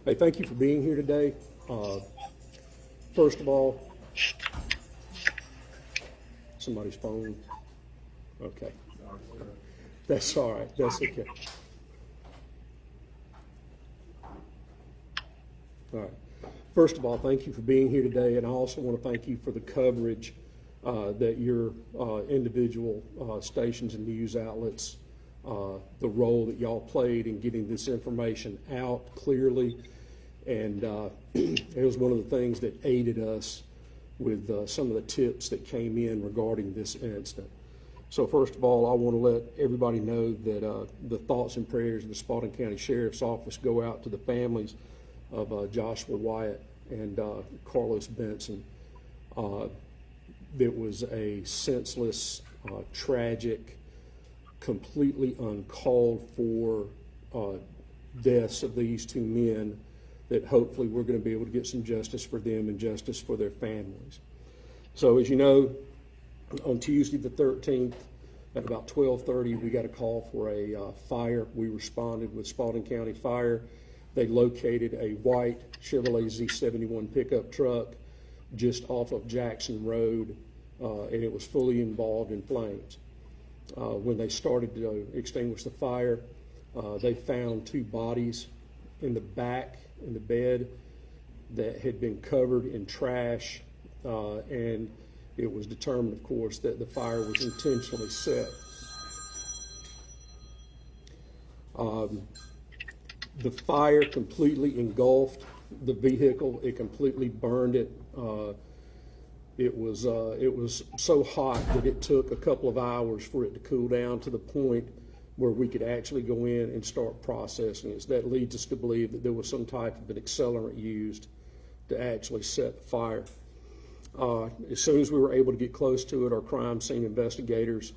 Hey, thank you for being here today. First of all, somebody's phone. Okay. That's all right. That's okay. All right. First of all, thank you for being here today, and I also want to thank you for the coverage that your individual stations and news outlets, the role that y'all played in getting this information out clearly. And it was one of the things that aided us with some of the tips that came in regarding this incident. So first of all, I want to let everybody know that the thoughts and prayers of the Spalding County Sheriff's Office go out to the families of Joshua Wyatt and Carlos Benson. It was a senseless, tragic, completely uncalled for deaths of these two men that hopefully we're going to be able to get some justice for them and justice for their families. So as you know, on Tuesday the 13th at about 12:30, we got a call for a fire. We responded with Spalding County Fire. They located a white Chevrolet Z71 pickup truck just off of Jackson Road, and it was fully involved in flames. When they started to extinguish the fire, they found two bodies in the back in the bed that had been covered in trash, and it was determined, of course, that the fire was intentionally set. The fire completely engulfed the vehicle. It completely burned it. It was so hot that it took a couple of hours for it to cool down to the point where we could actually go in and start processing it. So that leads us to believe that there was some type of an accelerant used to actually set the fire. As soon as we were able to get close to it, our crime scene investigators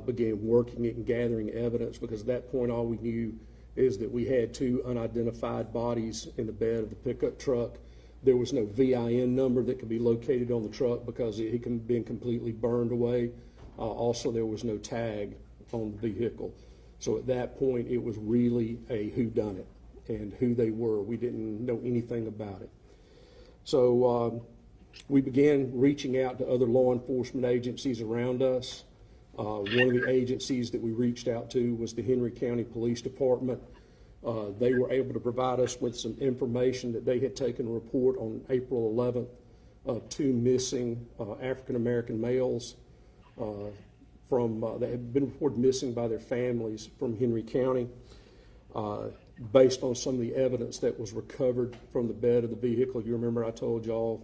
began working it and gathering evidence, because at that point all we knew is that we had two unidentified bodies in the bed of the pickup truck. There was no VIN number that could be located on the truck because it had been completely burned away. Also, there was no tag on the vehicle. So at that point, it was really a whodunit and who they were. We didn't know anything about it. So we began reaching out to other law enforcement agencies around us. One of the agencies that we reached out to was the Henry County Police Department. They were able to provide us with some information that they had taken a report on April 11th of two missing African-American males that had been reported missing by their families from Henry County. Based on some of the evidence that was recovered from the bed of the vehicle, you remember I told y'all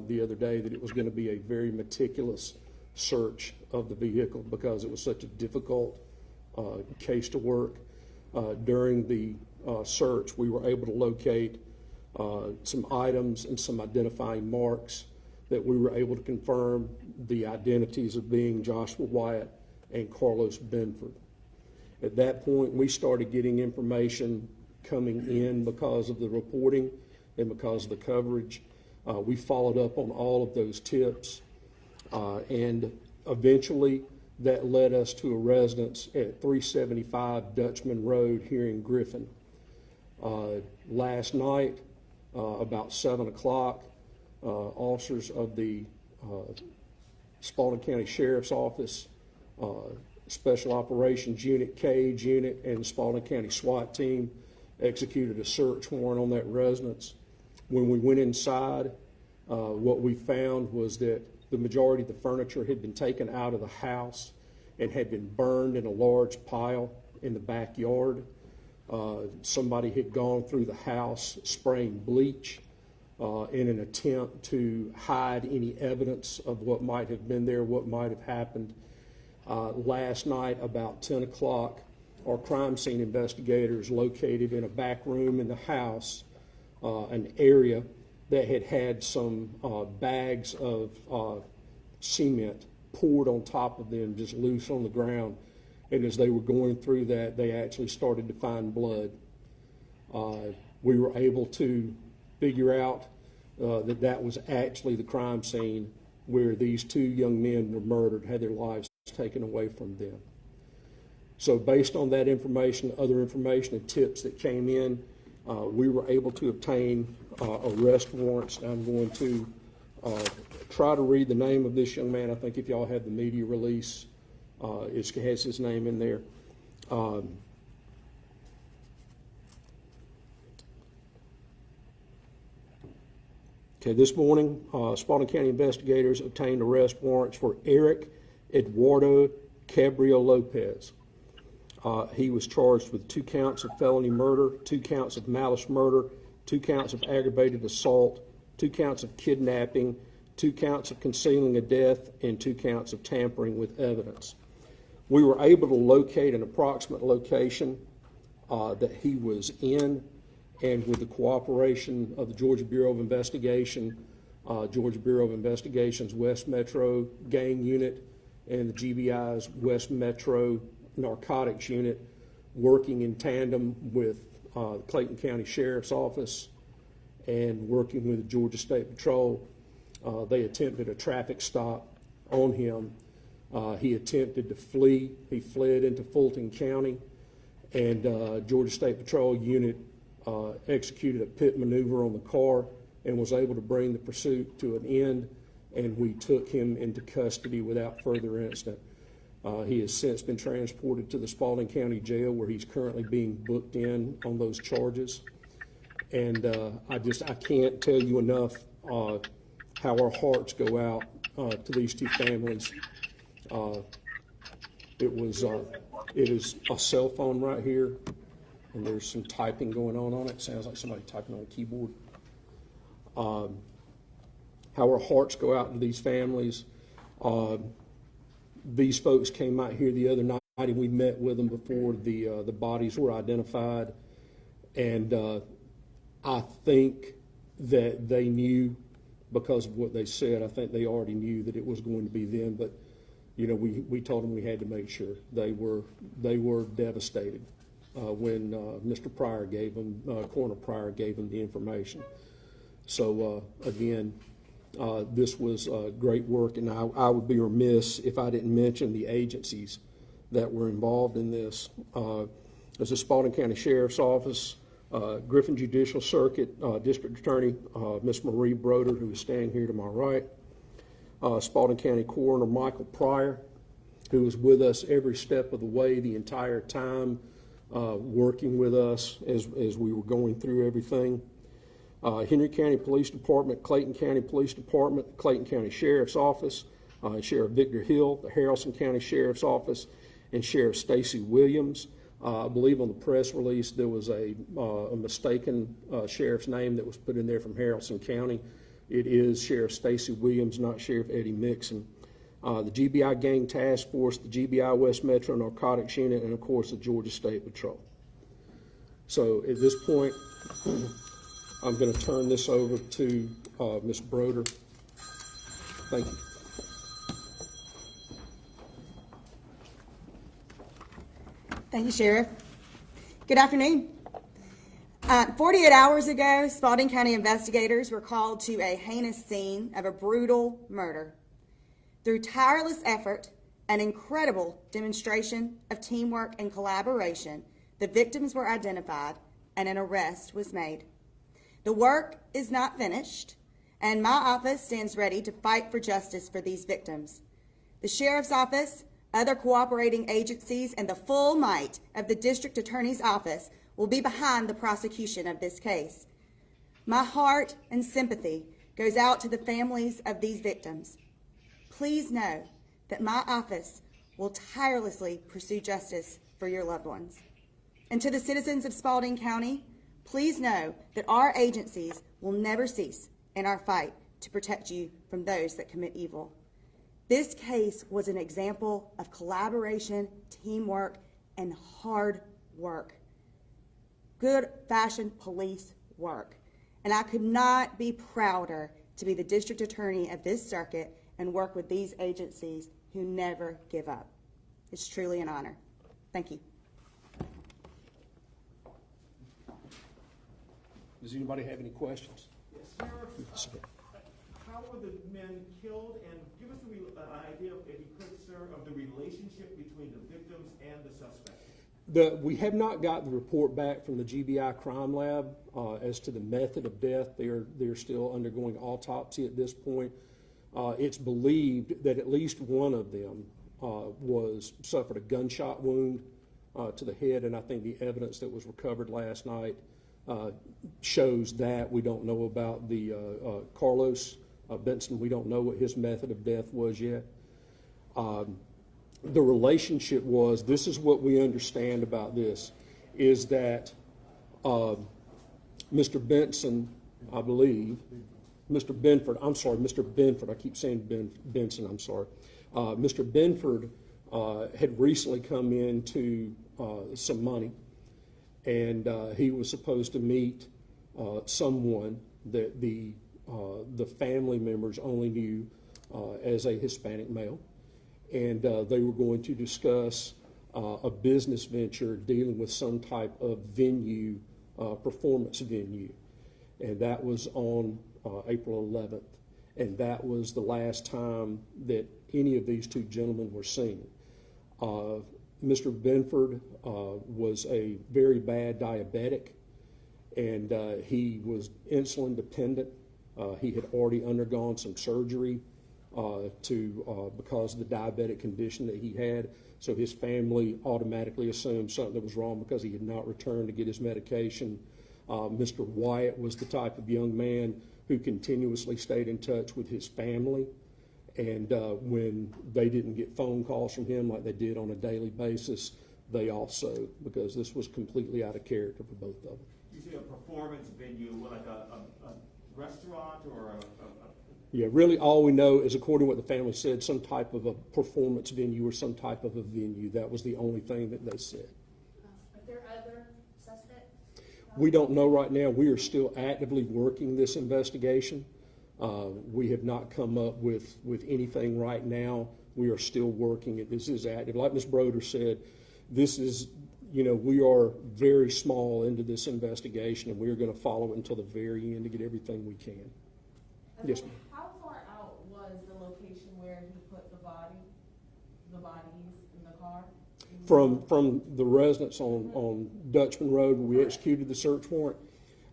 the other day that it was going to be a very meticulous search of the vehicle because it was such a difficult case to work. During the search, we were able to locate some items and some identifying marks that we were able to confirm the identities of being Joshua Wyatt and Carlos Benford. At that point, we started getting information coming in because of the reporting and because of the coverage. We followed up on all of those tips, and eventually that led us to a residence at 375 Dutchman Road here in Griffin. Last night, about 7 o'clock, officers of the Spalding County Sheriff's Office, Special Operations Unit, Cage Unit, and the Spalding County SWAT team executed a search warrant on that residence. When we went inside, what we found was that the majority of the furniture had been taken out of the house and had been burned in a large pile in the backyard. Somebody had gone through the house spraying bleach in an attempt to hide any evidence of what might have been there, what might have happened. Last night, about 10 o'clock, our crime scene investigators located in a back room in the house an area that had had some bags of cement poured on top of them, just loose on the ground. And as they were going through that, they actually started to find blood. We were able to figure out that that was actually the crime scene where these two young men were murdered, had their lives taken away from them. So based on that information, other information and tips that came in, We were able to obtain arrest warrants. I'm going to try to read the name of this young man. I think if y'all have the media release, it has his name in there. Okay, this morning, Spalding County investigators obtained arrest warrants for Eric Eduardo Cabrillo Lopez. He was charged with 2 counts of felony murder, 2 counts of malice murder, 2 counts of aggravated assault, 2 counts of kidnapping, 2 counts of concealing a death, and 2 counts of tampering with evidence. We were able to locate an approximate location that he was in, and with the cooperation of the Georgia Bureau of Investigation, Georgia Bureau of Investigation's West Metro Gang Unit, and the GBI's West Metro Narcotics Unit, working in tandem with the Clayton County Sheriff's Office and working with the Georgia State Patrol, they attempted a traffic stop on him. He attempted to flee. He fled into Fulton County, and Georgia State Patrol unit executed a pit maneuver on the car and was able to bring the pursuit to an end, and we took him into custody without further incident. He has since been transported to the Spalding County Jail, where he's currently being booked in on those charges. And I can't tell you enough how our hearts go out to these 2 families. It is a cell phone right here, and there's some typing going on it. Sounds like somebody typing on a keyboard. How our hearts go out to these families. These folks came out here the other night, and we met with them before the bodies were identified. And I think that they knew, because of what they said, I think they already knew that it was going to be them. But you know, we told them we had to make sure. They were devastated when Mr. Pryor gave them, Coroner Pryor gave them the information. So again, this was great work, and I would be remiss if I didn't mention the agencies that were involved in this. There's the Spalding County Sheriff's Office, Griffin Judicial Circuit District Attorney Miss Marie Broder, who is standing here to my right, Spalding County Coroner Michael Pryor, who was with us every step of the way the entire time, working with us as we were going through everything. Henry County Police Department, Clayton County Police Department, Clayton County Sheriff's Office, Sheriff Victor Hill, the Haralson County Sheriff's Office, and Sheriff Stacy Williams. I believe on the press release there was a mistaken sheriff's name that was put in there from Haralson County. It is Sheriff Stacy Williams, not Sheriff Eddie Mixon. The GBI Gang Task Force, the GBI West Metro Narcotics Unit, and of course the Georgia State Patrol. So at this point, I'm going to turn this over to Ms. Broder. Thank you. Thank you, Sheriff. Good afternoon. 48 hours ago, Spalding County investigators were called to a heinous scene of a brutal murder. Through tireless effort and incredible demonstration of teamwork and collaboration, the victims were identified and an arrest was made. The work is not finished, and my office stands ready to fight for justice for these victims. The Sheriff's Office, other cooperating agencies, and the full might of the District Attorney's Office will be behind the prosecution of this case. My heart and sympathy goes out to the families of these victims. Please know that my office will tirelessly pursue justice for your loved ones. And to the citizens of Spalding County, please know that our agencies will never cease in our fight to protect you from those that commit evil. This case was an example of collaboration, teamwork, and hard work. Good-fashioned police work. And I could not be prouder to be the district attorney of this circuit and work with these agencies who never give up. It's truly an honor. Thank you. Does anybody have any questions? Yes, Sheriff. How were the men killed? And give us an idea, if you could, sir, of the relationship between the victims and the suspect. We have not got the report back from the GBI crime lab as to the method of death. They're still undergoing autopsy at this point. It's believed that at least one of them suffered a gunshot wound to the head, and I think the evidence that was recovered last night shows that. We don't know about the Carlos Benson. We don't know what his method of death was yet. The relationship was, this is what we understand about this, is that Mr. Benson, I believe, Mr. Benford, I keep saying Benson, I'm sorry. Mr. Benford had recently come into some money, and he was supposed to meet someone that the family members only knew as a Hispanic male. And they were going to discuss a business venture dealing with some type of venue, performance venue. And that was on April 11th. And that was the last time that any of these two gentlemen were seen. Mr. Benford was a very bad diabetic, and he was insulin dependent. He had already undergone some surgery because of the diabetic condition that he had. So his family automatically assumed something that was wrong because he had not returned to get his medication. Mr. Wyatt was the type of young man who continuously stayed in touch with his family. And when they didn't get phone calls from him like they did on a daily basis, they also, because this was completely out of character for both of them. You say a performance venue, like a restaurant or a Yeah, really all we know is, according to what the family said, some type of a performance venue or some type of a venue. That was the only thing that they said. Are there other suspects? We don't know right now. We are still actively working this investigation. We have not come up with anything right now. We are still working it. This is active. Like Ms. Broder said, this is, we are very small into this investigation, and we are going to follow it until the very end to get everything we can. Yes, ma'am. How far out was the location where he put the bodies in the car? From the residence on Dutchman Road where we executed the search warrant,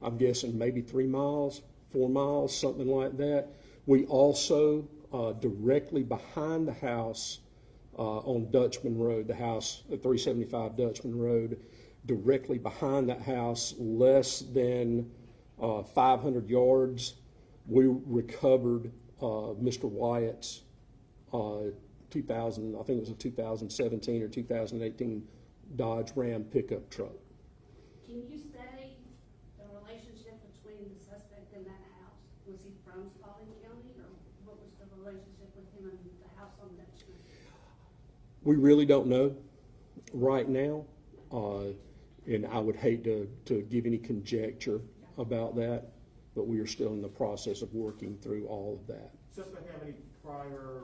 I'm guessing maybe 3 miles, 4 miles, something like that. We also, directly behind the house on Dutchman Road, the house at 375 Dutchman Road, directly behind that house, less than 500 yards, we recovered Mr. Wyatt's 2000, I think it was a 2017 or 2018 Dodge Ram pickup truck. Can you say the relationship between the suspect and that house? Was he from Spalding County, or what was the relationship with him and the house on Dutchman? We really don't know right now, and I would hate to give any conjecture about that, but we are still in the process of working through all of that. suspect have any prior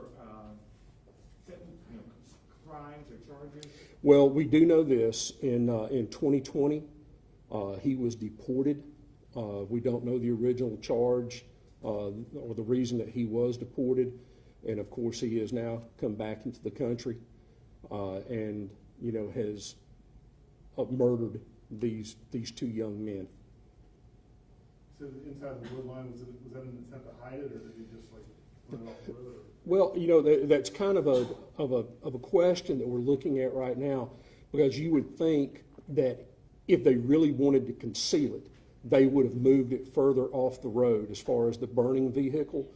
crimes or charges? Well, we do know this. In 2020, he was deported. We don't know the original charge or the reason that he was deported. And of course, he has now come back into the country and, has murdered these two young men. So inside the wood line, was that an attempt to hide it, or did he just run it off the road? Well, that's kind of a question that we're looking at right now, because you would think that if they really wanted to conceal it, they would have moved it further off the road. As far as the burning vehicle,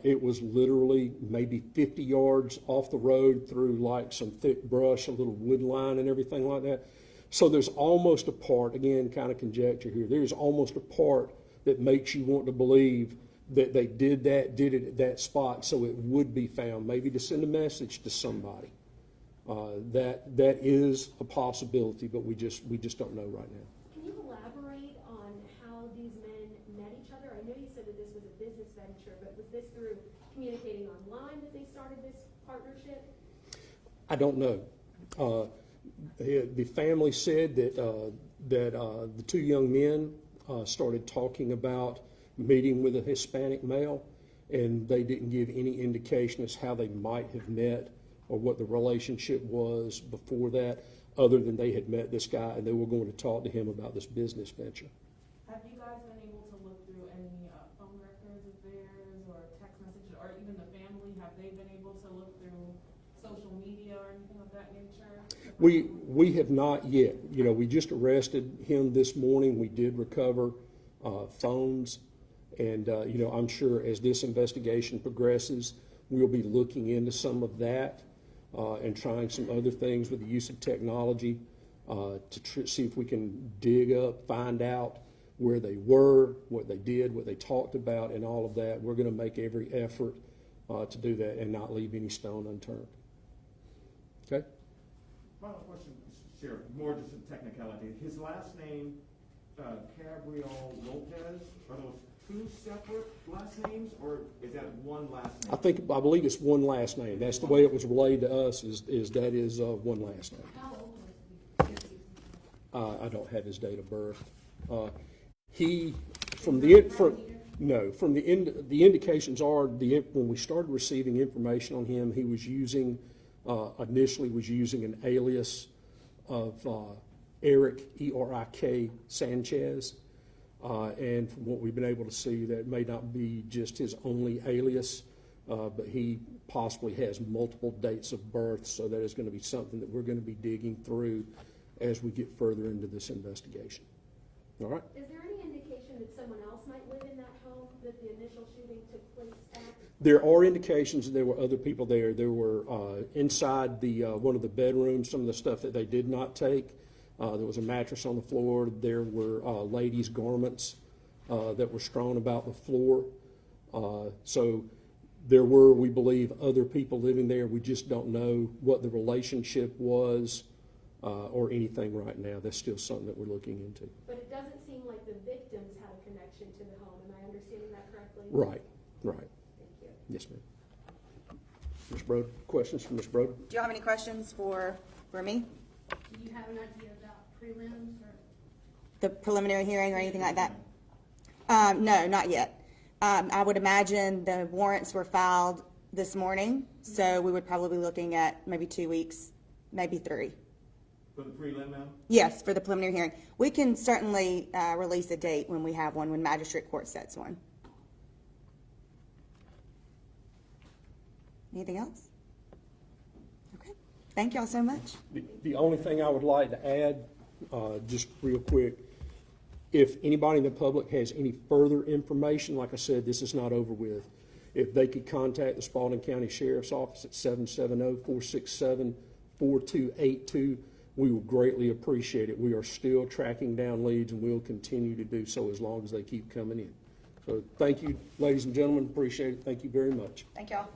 it was literally maybe 50 yards off the road through like some thick brush, a little wood line and everything like that. So there's almost a part, again, kind of conjecture here, there's almost a part that makes you want to believe that they did it at that spot so it would be found, maybe to send a message to somebody. That is a possibility, but we just don't know right now. Can you elaborate on how these men met each other? I know you said that this was a business venture, but was this through communicating online that they started this partnership? I don't know. The family said that the two young men started talking about meeting with a Hispanic male, and they didn't give any indication as how they might have met or what the relationship was before that, other than they had met this guy and they were going to talk to him about this business venture. Have you guys been able to look through any phone records of theirs or text messages, or even the family? Have they been able to look through social media or anything of that nature? We have not yet. You know, we just arrested him this morning. We did recover phones. And, you know, I'm sure as this investigation progresses, we'll be looking into some of that and trying some other things with the use of technology to see if we can dig up, find out where they were, what they did, what they talked about, and all of that. We're going to make every effort to do that and not leave any stone unturned. Okay? Final question, Sheriff, more just a technicality. His last name, Gabriel Lopez, are those two separate last names, or is that one last name? I believe it's one last name. That's the way it was relayed to us. Is one last name. How old was he? I don't have his date of birth. From the indications are when we started receiving information on him, he was using initially an alias of Eric E-R-I-K Sanchez. And from what we've been able to see, that may not be just his only alias, but he possibly has multiple dates of birth, so that is going to be something that we're going to be digging through as we get further into this investigation. All right? Is there any indication that someone else might live in that home that the initial shooting took place at? There are indications that there were other people there. There were inside the one of the bedrooms, some of the stuff that they did not take. There was a mattress on the floor. There were ladies' garments that were strewn about the floor. So there were, we believe, other people living there. We just don't know what the relationship was or anything right now. That's still something that we're looking into. But it doesn't seem like the victims had a connection to the home. Am I understanding that correctly? Right. Thank you. Yes, ma'am. Ms. Brode, questions from Ms. Brode? Do you have any questions for me? Do you have an idea about prelims or? The preliminary hearing or anything like that? No, not yet. I would imagine the warrants were filed this morning, so we would probably be looking at maybe 2 weeks, maybe 3. For the prelim now? Yes, for the preliminary hearing. We can certainly release a date when we have one, when magistrate court sets one. Anything else? Okay. Thank y'all so much. The only thing I would like to add, just real quick, if anybody in the public has any further information, like I said, this is not over with. If they could contact the Spalding County Sheriff's Office at 770-467-4282, we will greatly appreciate it. We are still tracking down leads, and we'll continue to do so as long as they keep coming in. So thank you, ladies and gentlemen. Appreciate it. Thank you very much. Thank y'all.